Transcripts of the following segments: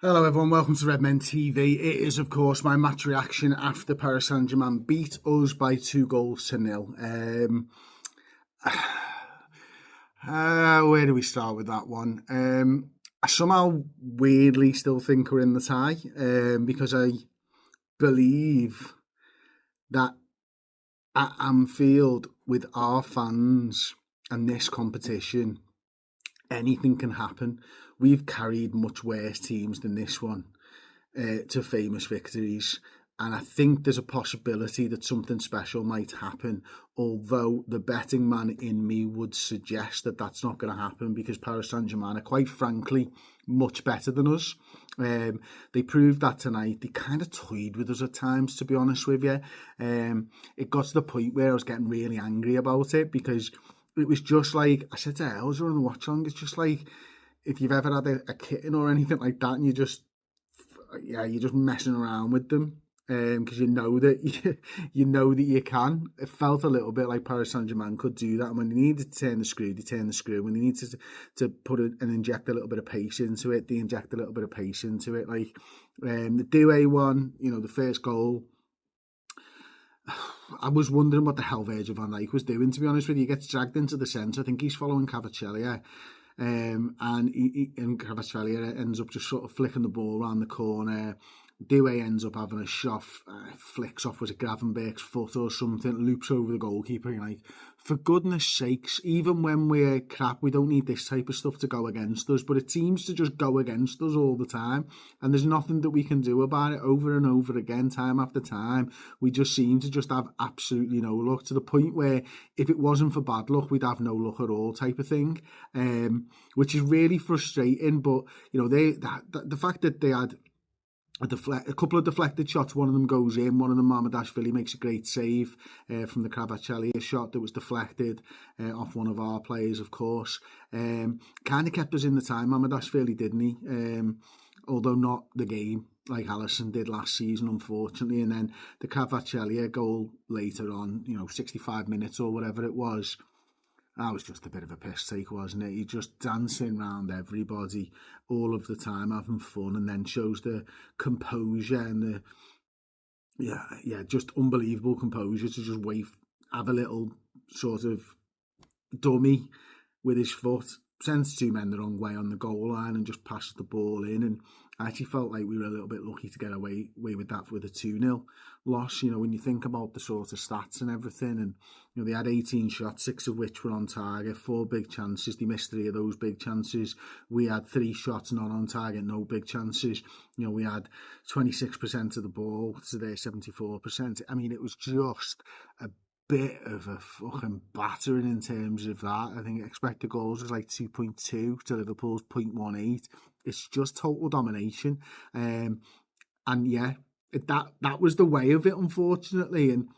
Hello everyone, welcome to Redmen TV. It is of course my match reaction after Paris Saint-Germain beat us by 2-0. Where do we start with that one? I somehow weirdly still think we're in the tie because I believe that at Anfield with our fans and this competition, anything can happen. We've carried much worse teams than this one to famous victories. And I think there's a possibility that something special might happen, although the betting man in me would suggest that that's not going to happen because Paris Saint-Germain are quite frankly much better than us. They proved that tonight. They kind of toyed with us at times, to be honest with you. It got to the point where I was getting really angry about it because it was just like, I said to Els during the watch along, it's just like if you've ever had a kitten or anything like that and you're just messing around with them because you know that you can. It felt a little bit like Paris Saint-Germain could do that, and when they needed to turn the screw, they turn the screw. When they needed to put it and inject a little bit of pace into it, they inject a little bit of pace into it. Like the Doué one, the first goal, I was wondering what the hell Virgil van Dijk was doing, to be honest with you. He gets dragged into the centre. I think he's following Cavaciello. And Cavaciello ends up just sort of flicking the ball around the corner. Doué ends up having a shot, flicks off, was it Gravenberch's foot or something, loops over the goalkeeper. You're like, for goodness sakes, even when we're crap, we don't need this type of stuff to go against us, but it seems to just go against us all the time, and there's nothing that we can do about it. Over and over again, time after time, we just seem to just have absolutely no luck, to the point where if it wasn't for bad luck, we'd have no luck at all, type of thing, which is really frustrating. But the fact that they had a couple of deflected shots, one of them goes in, one of them Mamardashvili makes a great save from the Cavaciello shot that was deflected off one of our players, of course. Kind of kept us in the time, Mamardashvili, didn't he? Although not the game, like Alisson did last season, unfortunately. And then the Cavaciello goal later on, 65 minutes or whatever it was, that was just a bit of a piss take, wasn't it? He just dancing around everybody all of the time, having fun, and then shows the composure and just unbelievable composure to just have a little sort of dummy with his foot, sends two men the wrong way on the goal line and just passes the ball in. And I actually felt like we were a little bit lucky to get away with that with a 2-0 loss. When you think about the sort of stats and everything, and they had 18 shots, 6 of which were on target, 4 big chances. They missed 3 of those big chances. We had 3 shots not on target, no big chances. We had 26% of the ball to their 74%. I mean, it was just a bit of a fucking battering in terms of that. I think expected goals was like 2.2 to Liverpool's 0.18. It's just total domination. And yeah, that was the way of it, unfortunately. And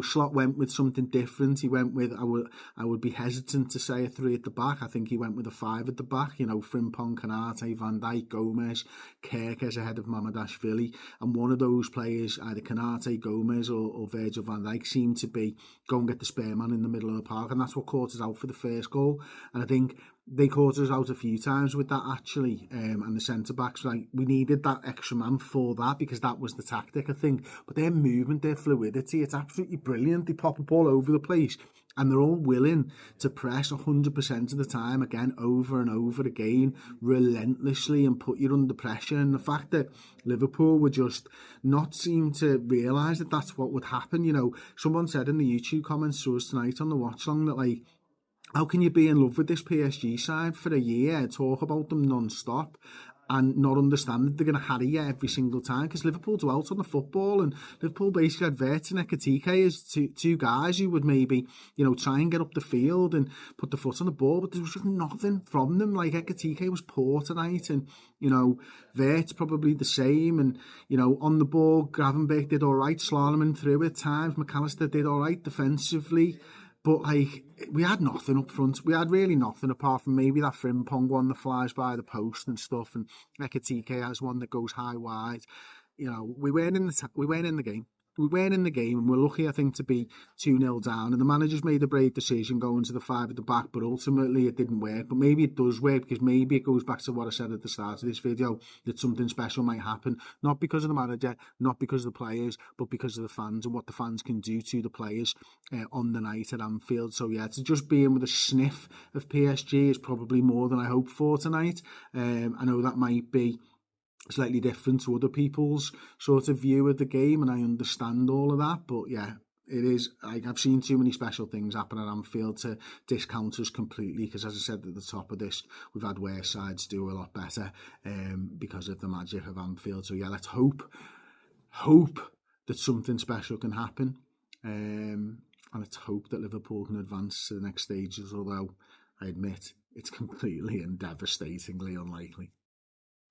Slot went with something different. He went with, I would be hesitant to say a 3 at the back. I think he went with a 5 at the back. Frimpong, Konate, Van Dijk, Gomez, Kerkez ahead of Mamardashvili. And one of those players, either Konate, Gomez or Virgil van Dijk, seemed to be go and get the spare man in the middle of the park. And that's what caught us out for the first goal. And I think they caught us out a few times with that, actually, and the centre-backs, like, we needed that extra man for that because that was the tactic, I think. But their movement, their fluidity, it's absolutely brilliant. They pop up all over the place and they're all willing to press 100% of the time, again, over and over again, relentlessly, and put you under pressure. And the fact that Liverpool would just not seem to realise that that's what would happen. Someone said in the YouTube comments to us tonight on the watch-along that, like, how can you be in love with this PSG side for a year, talk about them non-stop, and not understand that they're going to harry you every single time? Because Liverpool dwelt on the football, and Liverpool basically had Wirtz and Ekitike as two guys who would maybe, try and get up the field and put the foot on the ball, but there was just nothing from them. Like, Ekitike was poor tonight, and, Wirtz probably the same, and, on the ball, Gravenberch did all right, slaloming through at times, McAllister did all right defensively. But, like, we had nothing up front. We had really nothing apart from maybe that Frimpong one that flies by the post and stuff, and Ekitike has one that goes high wide. We weren't in the game. we weren't in the game, and we're lucky, I think, to be 2-0 down. And the manager's made a brave decision going to the 5 at the back, but ultimately it didn't work. But maybe it does work, because maybe it goes back to what I said at the start of this video, that something special might happen, not because of the manager, not because of the players, but because of the fans and what the fans can do to the players on the night at Anfield. So yeah, to just be in with a sniff of PSG is probably more than I hoped for tonight. I know that might be slightly different to other people's sort of view of the game, and I understand all of that, but yeah, it is, I've seen too many special things happen at Anfield to discount us completely, because as I said at the top of this, we've had worse sides do a lot better because of the magic of Anfield. So yeah, let's hope that something special can happen, and let's hope that Liverpool can advance to the next stages, although I admit it's completely and devastatingly unlikely.